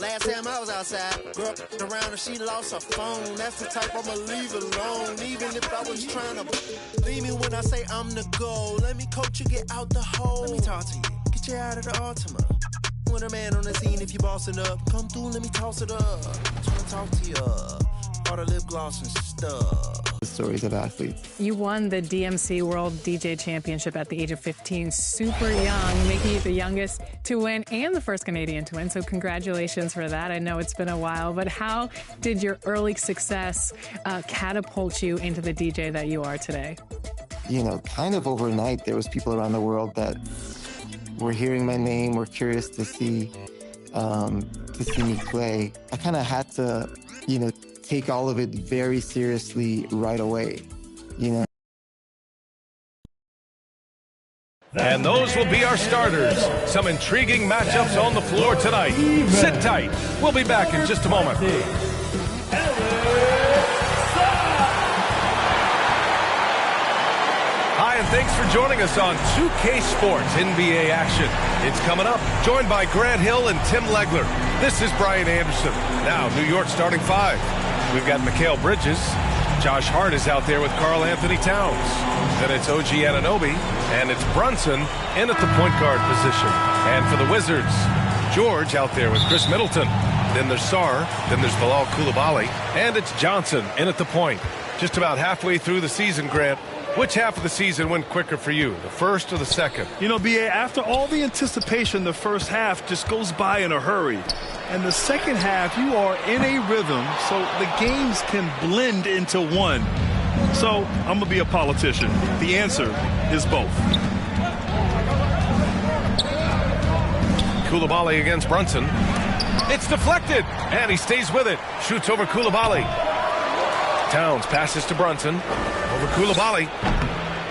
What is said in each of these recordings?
Last time I was outside, girl around and she lost her phone. That's the type I'ma leave alone. Even if I was trying to leave me when I say I'm the goal. Let me coach you, get out the hole. Let me talk to you, get you out of the Altima. With a man on the scene, if you bossing up, come through, let me toss it up. Just wanna talk to you, all the lip gloss and stuff. The stories of athletes. You won the DMC World DJ Championship at the age of 15, super young, making you the youngest to win and the first Canadian to win. So congratulations for that. I know it's been a while, but how did your early success catapult you into the DJ that you are today? You know, kind of overnight, there was people around the world that were hearing my name, were curious to see me play. I kind of had to, you know, take all of it very seriously right away, you know. And those will be our starters. Some intriguing matchups on the floor tonight. Sit tight. We'll be back in just a moment. Hi, and thanks for joining us on 2K Sports NBA action. It's coming up, joined by Grant Hill and Tim Legler. This is Brian Anderson. Now, New York starting five. We've got Mikal Bridges. Josh Hart is out there with Karl Anthony Towns. Then it's OG Anunoby, and it's Brunson in at the point guard position. And for the Wizzards, George out there with Chris Middleton. Then there's Sarr, then there's Bilal Coulibaly, and it's Johnson in at the point. Just about halfway through the season, Grant. Which half of the season went quicker for you, the first or the second? You know, B.A., after all the anticipation, the first half just goes by in a hurry. And the second half, you are in a rhythm, so the games can blend into one. So I'm going to be a politician. The answer is both. Coulibaly against Brunson. It's deflected, and he stays with it. Shoots over Coulibaly. Towns passes to Brunson. Over Coulibaly.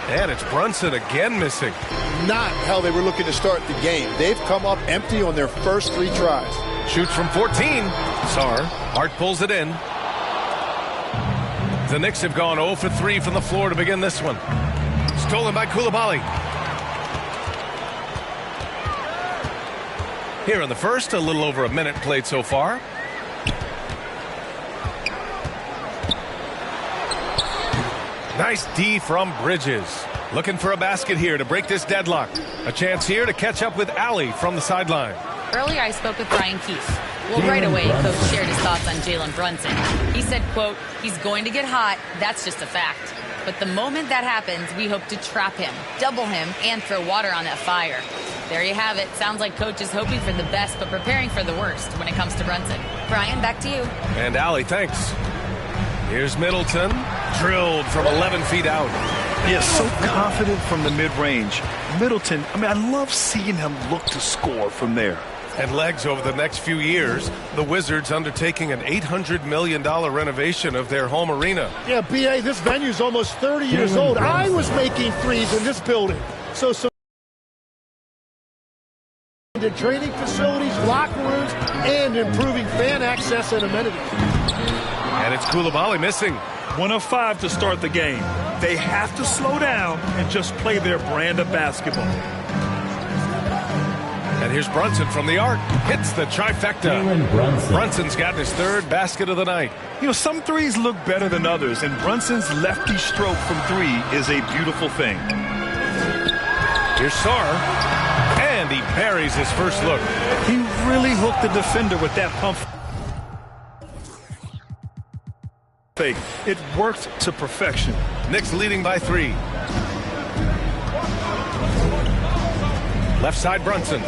And it's Brunson again missing. Not how they were looking to start the game. They've come up empty on their first 3 tries. Shoots from 14. Sarr. Hart pulls it in. The Knicks have gone 0 for 3 from the floor to begin this one. Stolen by Coulibaly. Here in the first, a little over a minute played so far. Nice D from Bridges. Looking for a basket here to break this deadlock. A chance here to catch up with Allie from the sideline. Earlier, I spoke with Brian Keefe. Well, right away, Coach shared his thoughts on Jalen Brunson. He said, quote, he's going to get hot. That's just a fact. But the moment that happens, we hope to trap him, double him, and throw water on that fire. There you have it. Sounds like Coach is hoping for the best, but preparing for the worst when it comes to Brunson. Brian, back to you. And Allie, thanks. Here's Middleton, drilled from 11 feet out. Yeah, so confident from the mid-range. Middleton, I mean, I love seeing him look to score from there. And legs over the next few years, the Wizards undertaking an $800 million renovation of their home arena. Yeah, B.A., this venue's almost 30 years old. I was making threes in this building. So the training facilities, locker rooms, and improving fan access and amenities. And it's Coulibaly missing. 1 of 5 to start the game. They have to slow down and just play their brand of basketball. And here's Brunson from the arc. Hits the trifecta. Brunson's gotten his 3rd basket of the night. You know, some threes look better than others, and Brunson's lefty stroke from 3 is a beautiful thing. Here's Sarr. And he buries his first look. He really hooked the defender with that pump fake. It worked to perfection. Knicks leading by 3. Left side Brunson.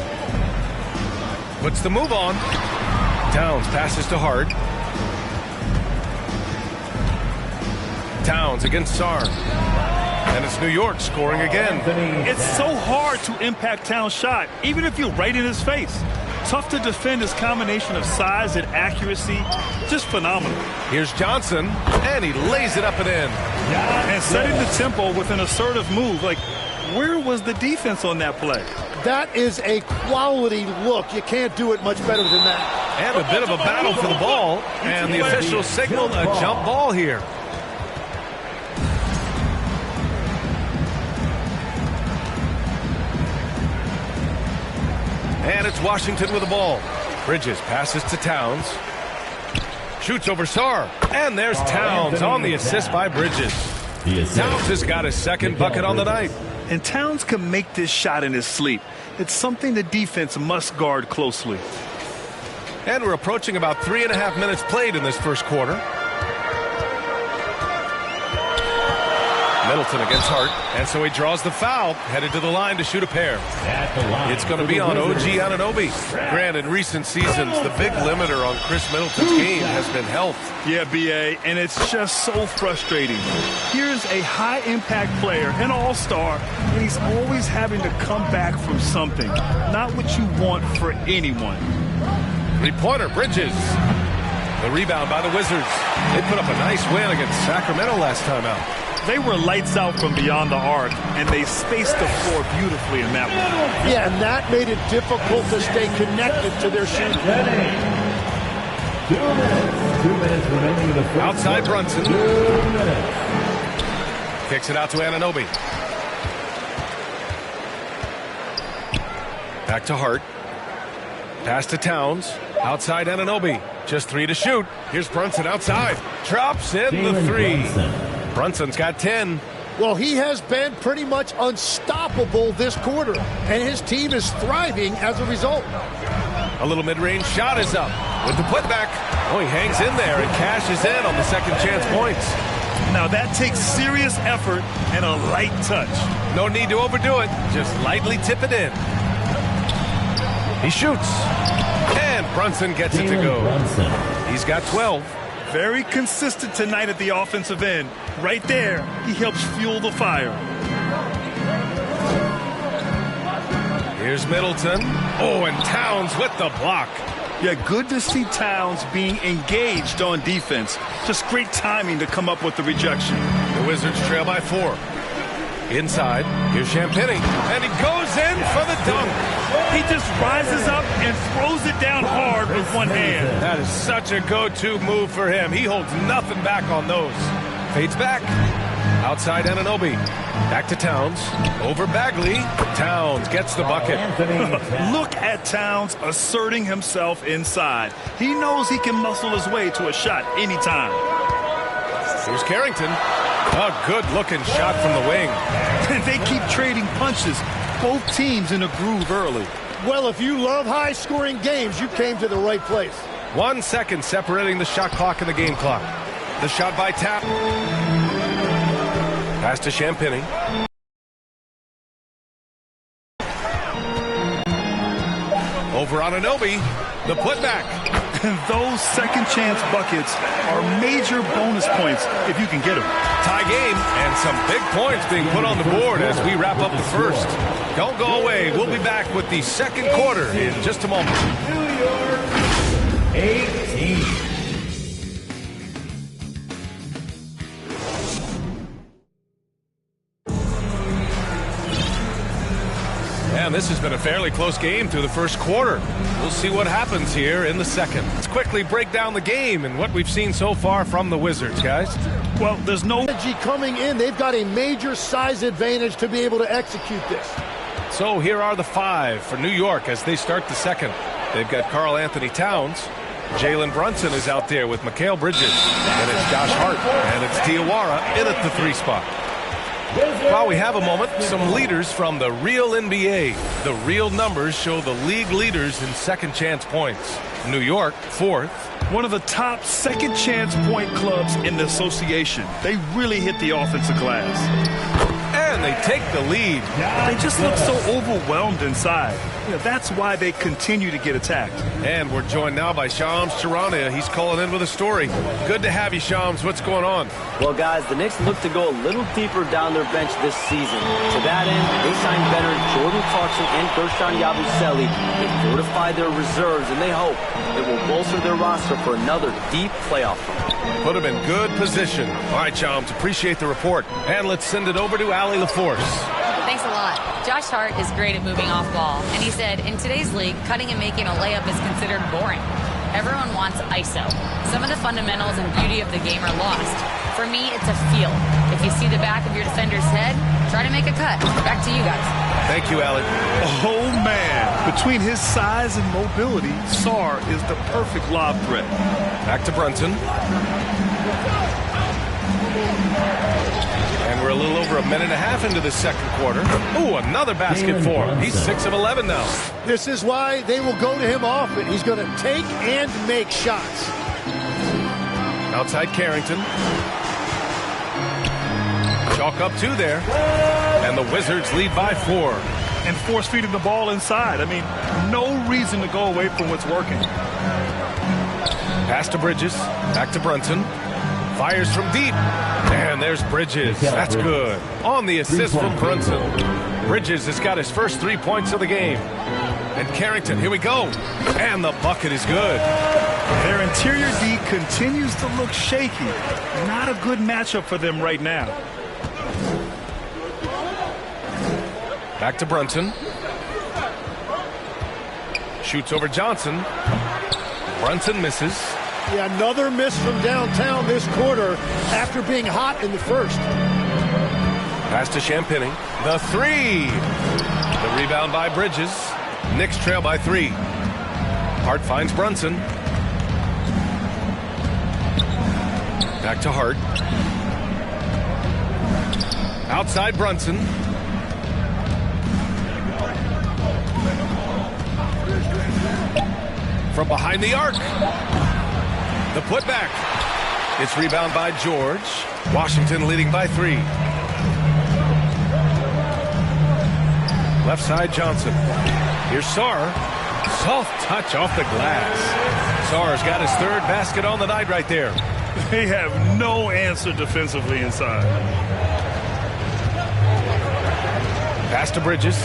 Puts the move on. Towns passes to Hart. Towns against Sarr. And it's New York scoring again. It's so hard to impact Towns' shot, even if you're right in his face. Tough to defend his combination of size and accuracy. Just phenomenal. Here's Johnson, and he lays it up and in. And setting the tempo with an assertive move. Like, where was the defense on that play? That is a quality look. You can't do it much better than that. And a bit of a battle for the ball, and the officials signaled a jump ball here. And it's Washington with the ball. Bridges passes to Towns. Shoots over Sarr. And there's Towns on the assist by Bridges. Towns has got his second bucket on the night. And Towns can make this shot in his sleep. It's something the defense must guard closely. And we're approaching about 3.5 minutes played in this first quarter. Middleton against Hart, and so he draws the foul, headed to the line to shoot a pair. It's going to be on OG Anunoby. Granted, in recent seasons, the big limiter on Chris Middleton's game has been health. Yeah, B.A., and it's just so frustrating. Here's a high-impact player, an all-star, and he's always having to come back from something. Not what you want for anyone. Three-pointer, Bridges. The rebound by the Wizzards. They put up a nice win against Sacramento last time out. They were lights out from beyond the arc, and they spaced the floor beautifully in that one. Yeah, and that made it difficult to stay connected to their shooting. 2 minutes remaining in the first. Outside Brunson. 2 minutes. Kicks it out to Anunoby. Back to Hart. Pass to Towns. Outside Anunoby. Just 3 to shoot. Here's Brunson outside. Drops in the 3. Brunson's got 10. Well, he has been pretty much unstoppable this quarter, and his team is thriving as a result. A little mid-range shot is up with the putback. Oh, he hangs in there and cashes in on the second chance points. Now that takes serious effort and a light touch. No need to overdo it. Just lightly tip it in. He shoots. And Brunson gets it to go. He's got 12. Very consistent tonight at the offensive end. Right there, he helps fuel the fire. Here's Middleton. Oh, and Towns with the block. Yeah, good to see Towns being engaged on defense. Just great timing to come up with the rejection. The Wizards trail by 4. Inside, here's Champagnie, and he goes in for the dunk. He just rises up and throws it down hard with one hand. That is such a go-to move for him. He holds nothing back on those. Fades back. Outside Anunoby. Back to Towns. Over Bagley. Towns gets the bucket. Look at Towns asserting himself inside. He knows he can muscle his way to a shot anytime. Here's Carrington. A good-looking shot from the wing. They keep trading punches. Both teams in a groove early. Well, if you love high-scoring games, you came to the right place. 1 second separating the shot clock and the game clock. The shot by Tap. Pass to Champagnie. Over Anunoby. The putback. Those second chance buckets are major bonus points if you can get them. Tie game and some big points being put on the board as we wrap up the first. Don't go away. We'll be back with the second quarter in just a moment. New York 18. And this has been a fairly close game through the first quarter. We'll see what happens here in the second. Let's quickly break down the game and what we've seen so far from the Wizards, guys. Well, there's no energy coming in. They've got a major size advantage to be able to execute this. So here are the 5 for New York as they start the second. They've got Karl Anthony Towns. Jalen Brunson is out there with Mikal Bridges. And it's Josh Hart. And it's Diawara in at the 3 spot. While we have a moment, some leaders from the real NBA. The real numbers show the league leaders in second chance points. New York, 4th. One of the top second chance point clubs in the association. They really hit the offensive glass. And they take the lead. They just look so overwhelmed inside. You know, that's why they continue to get attacked. And we're joined now by Shams Charania. He's calling in with a story. Good to have you, Shams. What's going on? Well, guys, the Knicks look to go a little deeper down their bench this season. To that end, they signed veteran Jordan Clarkson and Gershon Yabusele. They fortified their reserves, and they hope it will bolster their roster for another deep playoff run. Put them in good position. All right, Shams, appreciate the report. And let's send it over to Allie LaForce. Thanks a lot. Josh Hart is great at moving off ball, and he said in today's league, cutting and making a layup is considered boring. Everyone wants ISO. Some of the fundamentals and beauty of the game are lost. For me, it's a feel. If you see the back of your defender's head, try to make a cut. Back to you guys. Thank you, Alec. Oh, man. Between his size and mobility, Sarr is the perfect lob threat. Back to Brunson. And we're a little over a minute and a half into the second quarter. Ooh, another basket for him. He's 6 of 11 now. This is why they will go to him often. He's going to take and make shots. Outside Carrington. Chalk up 2 there. And the Wizards lead by 4. And force-feeding the ball inside. I mean, no reason to go away from what's working. Pass to Bridges. Back to Brunson. Fires from deep. And there's Bridges. That's good. On the assist from Brunson. Bridges has got his first 3 points of the game. And Carrington, here we go. And the bucket is good. Their interior D continues to look shaky. Not a good matchup for them right now. Back to Brunson. Shoots over Johnson. Brunson misses. Yeah, another miss from downtown this quarter after being hot in the first. Pass to Champagny. The 3. The rebound by Bridges. Knicks trail by 3. Hart finds Brunson. Back to Hart. Outside Brunson. From behind the arc. The putback. It's rebound by George. Washington leading by 3. Left side Johnson. Here's Sarr. Soft touch off the glass. Sarr's got his 3rd basket on the night right there. They have no answer defensively inside. Pass to Bridges.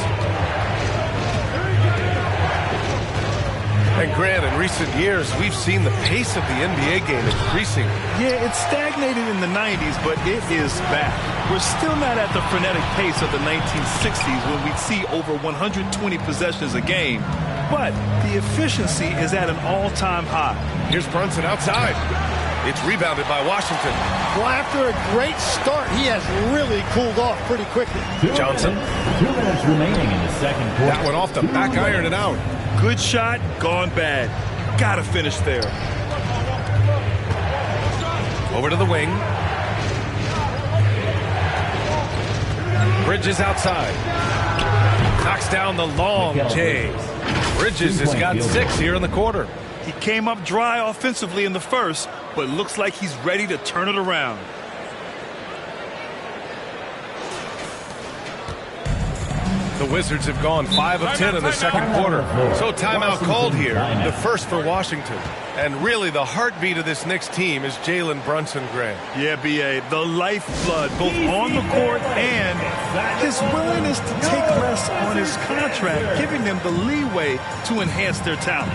And Grant, in recent years, we've seen the pace of the NBA game increasing. Yeah, it stagnated in the 90s, but it is back. We're still not at the frenetic pace of the 1960s when we'd see over 120 possessions a game. But the efficiency is at an all-time high. Here's Brunson outside. It's rebounded by Washington. Well, after a great start, he has really cooled off pretty quickly. Johnson. 2 minutes remaining in the second quarter. That one off the back iron and out. Good shot, gone bad. Gotta finish there. Over to the wing. Bridges outside. Knocks down the long J. Bridges has got 6 here in the quarter. He came up dry offensively in the first, but looks like he's ready to turn it around. The Wizards have gone 5 of 10 in the second quarter. So timeout called here, the first for Washington. And really the heartbeat of this Knicks team is Jalen Brunson, Grant. Yeah, B.A., the lifeblood, both on the court and his willingness to take less on his contract, giving them the leeway to enhance their talent.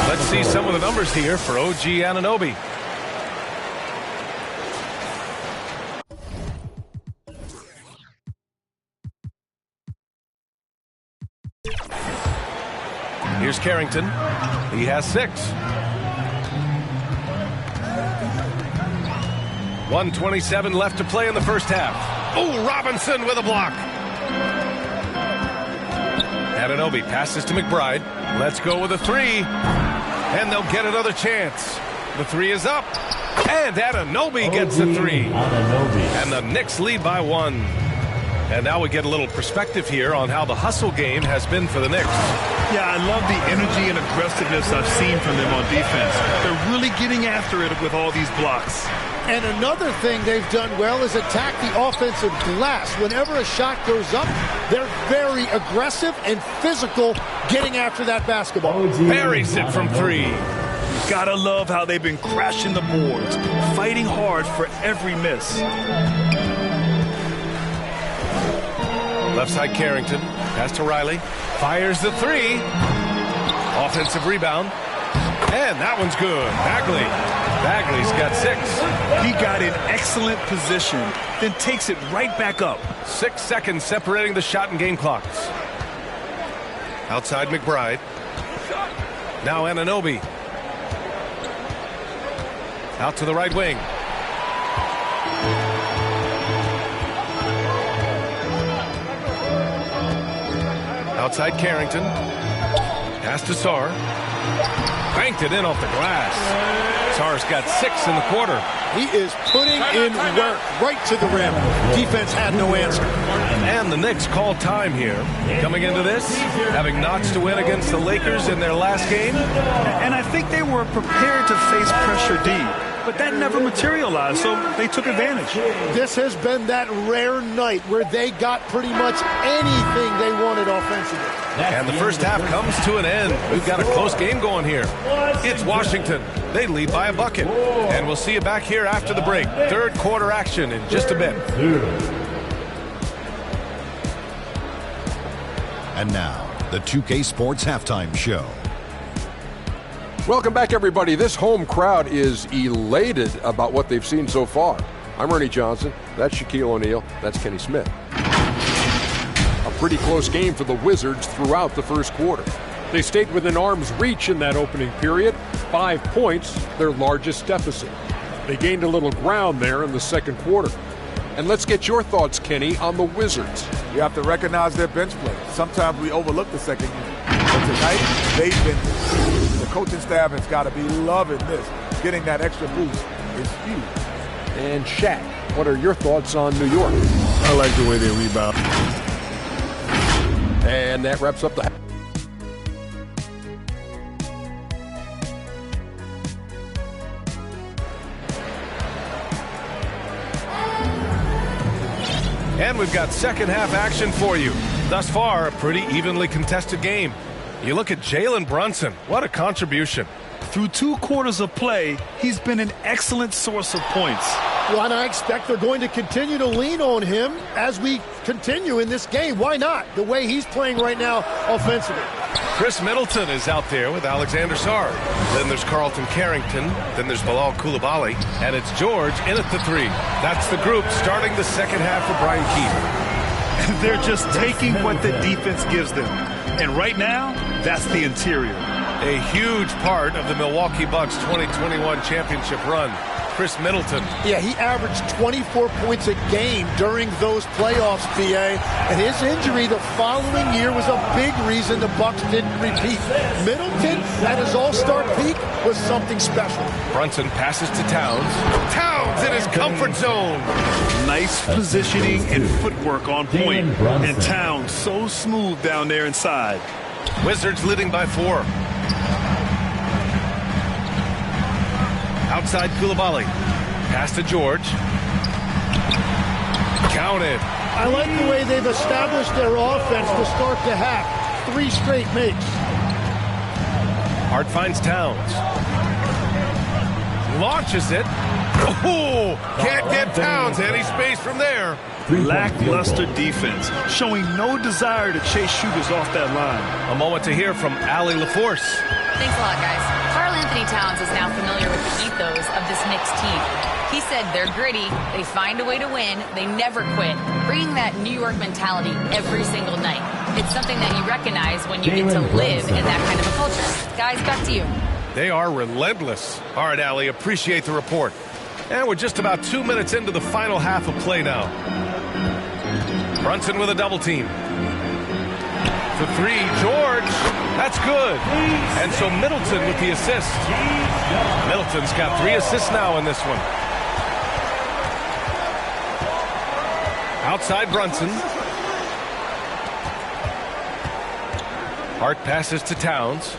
Let's see some of the numbers here for OG Anunoby. Here's Carrington. He has 6. 1:27 left to play in the first half. Oh, Robinson with a block. Anunoby passes to McBride. Let's go with a 3. And they'll get another chance. The 3 is up. And Anunoby gets a 3. And the Knicks lead by 1. And now we get a little perspective here on how the hustle game has been for the Knicks. Yeah, I love the energy and aggressiveness I've seen from them on defense. They're really getting after it with all these blocks. And another thing they've done well is attack the offensive glass. Whenever a shot goes up, they're very aggressive and physical getting after that basketball. Buries it from 3. Gotta love how they've been crashing the boards, fighting hard for every miss. Left side Carrington. Pass to Riley. Fires the 3. Offensive rebound. And that one's good. Bagley's got 6. He got in excellent position, then takes it right back up. 6 seconds separating the shot and game clocks. Outside McBride. Now Anunoby. Out to the right wing. Outside Carrington. Pass to Sarr. Banked it in off the glass. Sarr's got 6 in the quarter. He is putting in work right to the rim. Defense had no answer. And the Knicks call time here. Coming into this, having notched to win against the Lakers in their last game. And I think they were prepared to face pressure D, but that never materialized, so they took advantage. This has been that rare night where they got pretty much anything they wanted offensively. And the first half comes to an end. We've got a close game going here. It's Washington. They lead by a bucket. And we'll see you back here after the break. Third quarter action in just a bit. And now, the 2K Sports Halftime Show. Welcome back, everybody. This home crowd is elated about what they've seen so far. I'm Ernie Johnson. That's Shaquille O'Neal. That's Kenny Smith. A pretty close game for the Wizzards throughout the first quarter. They stayed within arm's reach in that opening period. 5 points, their largest deficit. They gained a little ground there in the second quarter. And let's get your thoughts, Kenny, on the Wizzards. You have to recognize their bench play. Sometimes we overlook the second unit. But tonight, they've been the coaching staff has got to be loving this. Getting that extra boost is huge. And Shaq, what are your thoughts on New York? I like the way they rebound. And that wraps up the... And we've got second half action for you. Thus far, a pretty evenly contested game. You look at Jalen Brunson. What a contribution. Through 2 quarters of play, he's been an excellent source of points. Well, and I expect they're going to continue to lean on him as we continue in this game. Why not? The way he's playing right now offensively. Chris Middleton is out there with Alexander Sarr. Then there's Carlton Carrington. Then there's Bilal Coulibaly. And it's George in at the 3. That's the group starting the second half for Brian Keefe. They're just taking what the defense gives them. And right now, that's the interior. A huge part of the Milwaukee Bucks 2021 championship run. Chris Middleton. Yeah, he averaged 24 points a game during those playoffs, BA. And his injury the following year was a big reason the Bucks didn't repeat. Middleton, at his all-star peak, was something special. Brunson passes to Towns. Towns in his comfort zone. Nice positioning and footwork on point. And Towns so smooth down there inside. Wizards leading by 4. Outside Coulibaly. Pass to George. Counted. I like the way they've established their offense to start the half. 3 straight makes. Hart finds Towns. Launches it. Oh, can't get Towns any space from there. Lackluster defense, showing no desire to chase shooters off that line. A moment to hear from Allie LaForce. Thanks a lot, guys. Karl Anthony Towns is now familiar with the ethos of this Knicks team. He said they're gritty, they find a way to win, they never quit, bringing that New York mentality every single night. It's something that you recognize when you get to live in that kind of a culture. Guys, back to you. They are relentless. All right, Allie, appreciate the report. And we're just about 2 minutes into the final half of play now. Brunson with a double team. For 3, George. That's good. And so Middleton with the assist. Middleton's got 3 assists now in this one. Outside Brunson. Hart passes to Towns.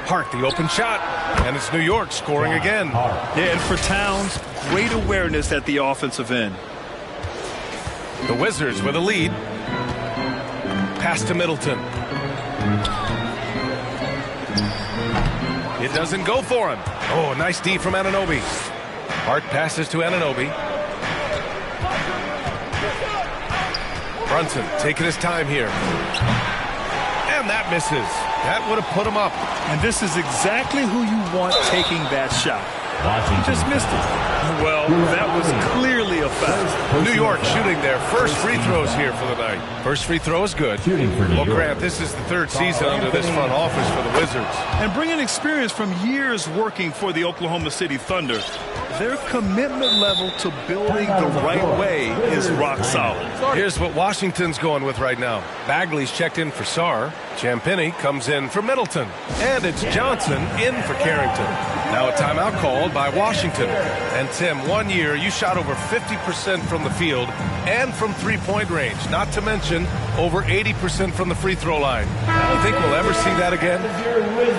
Hart, the open shot. And it's New York scoring again. Yeah, and for Towns, great awareness at the offensive end. The Wizards with a lead. Pass to Middleton. It doesn't go for him. Oh, nice D from Anunoby. Hart passes to Anunoby. Brunson taking his time here. And that misses. That would have put him up. And this is exactly who you want taking that shot. He just missed it. Well, that was clearly a foul. New York shooting their first free throws here for the night. First free throw is good. Well, Grant, this is the third season under this front office for the Wizards. And bringing experience from years working for the Oklahoma City Thunder, their commitment level to building the right way is rock solid. Here's what Washington's going with right now. Bagley's checked in for Sarr. Champagny comes in for Middleton. And it's Johnson in for Carrington. Now a timeout called by Washington. And Tim, 1 year you shot over 50% from the field and from three-point range. Not to mention over 80% from the free throw line. You think we'll ever see that again?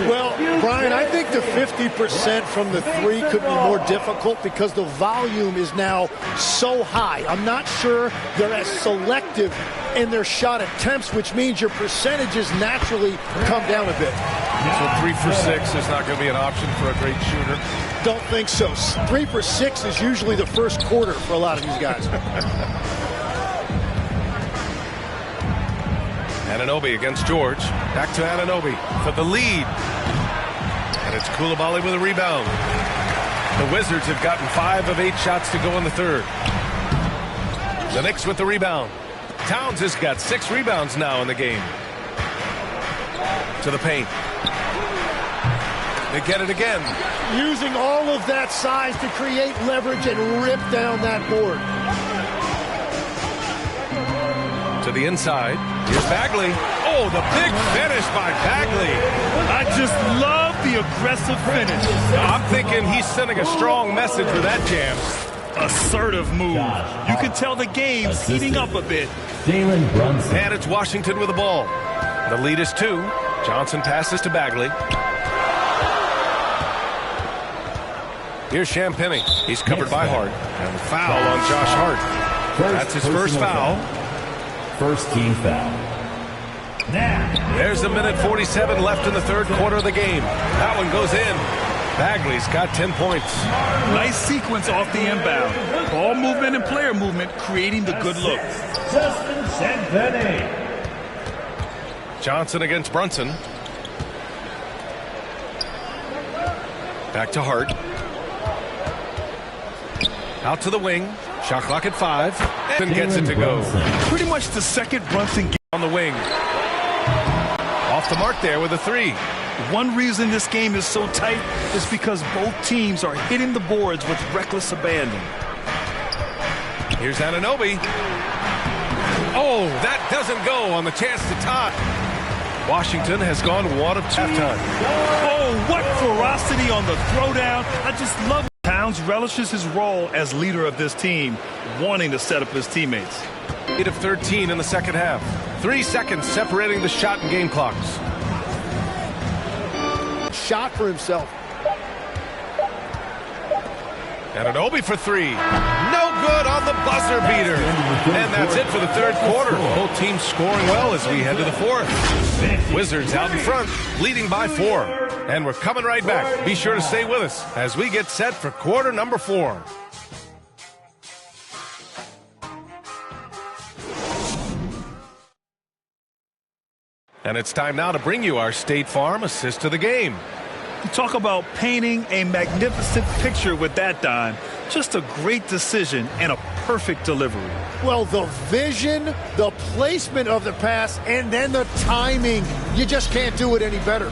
Well, Brian, I think the 50% from the three could be more difficult because the volume is now so high. I'm not sure they're as selective in their shot attempts, which means your percentages naturally come down a bit. So 3 for 6 is not going to be an option for a great shooter? Don't think so. 3 for 6 is usually the first quarter for a lot of these guys. Anunoby against George. Back to Anunoby for the lead. And it's Coulibaly with a rebound. The Wizards have gotten 5 of 8 shots to go in the third. The Knicks with the rebound. Towns has got 6 rebounds now in the game. To the paint. They get it again. Using all of that size to create leverage and rip down that board. To the inside. Here's Bagley. Oh, the big finish by Bagley. I just love the aggressive finish. I'm thinking he's sending a strong message with that jam. Assertive move. You can tell the game's heating up a bit. Jalen Brunson. And it's Washington with the ball. The lead is 2. Johnson passes to Bagley. Here's Champagny. He's covered by Hart. And the foul on Josh Hart. That's his first foul. First team foul. Now. There's a minute 47 left in the third quarter of the game. That one goes in. Bagley's got 10 points. Nice sequence off the inbound. Ball movement and player movement creating the good look. Justin Champagny. Johnson against Brunson. Back to Hart. Out to the wing. Shot clock at 5. And gets it to go. Pretty much the second Brunson on the wing. Off the mark there with a 3. One reason this game is so tight is because both teams are hitting the boards with reckless abandon. Here's Anunoby. Oh, that doesn't go on the chance to tie. Washington has gone 1 of 2 halftime. Oh, what ferocity on the throwdown. I just love it. Towns relishes his role as leader of this team, wanting to set up his teammates. 8 of 13 in the second half. 3 seconds separating the shot and game clocks. Shot for himself. Anunoby for 3. No good on the buzzer beater. And that's it for the third quarter. Both teams scoring well as we head to the fourth. Wizards out in front, leading by 4. And we're coming right back. Be sure to stay with us as we get set for quarter number 4. And it's time now to bring you our State Farm assist to the game. You talk about painting a magnificent picture with that dime. Just a great decision and a perfect delivery. Well, the vision, the placement of the pass, and then the timing. You just can't do it any better.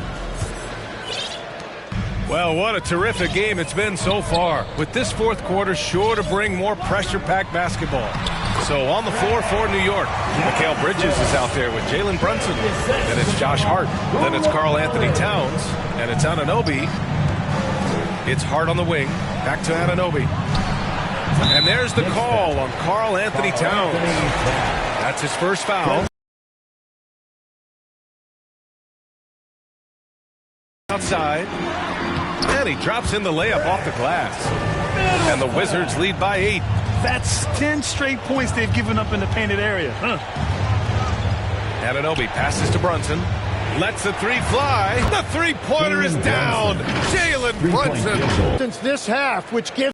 Well, what a terrific game it's been so far. With this fourth quarter sure to bring more pressure-packed basketball. So on the floor for New York, Mikal Bridges is out there with Jalen Brunson. Then it's Josh Hart. Then it's Karl Anthony Towns. And it's Anunoby. It's Hart on the wing. Back to Anunoby. And there's the call on Karl Anthony Towns. That's his first foul. Outside. And he drops in the layup off the glass. And the Wizards lead by 8. That's 10 straight points they've given up in the painted area. Anunoby passes to Brunson. Lets the 3 fly. The 3-pointer is down. Jalen Brunson. Since this half, which gives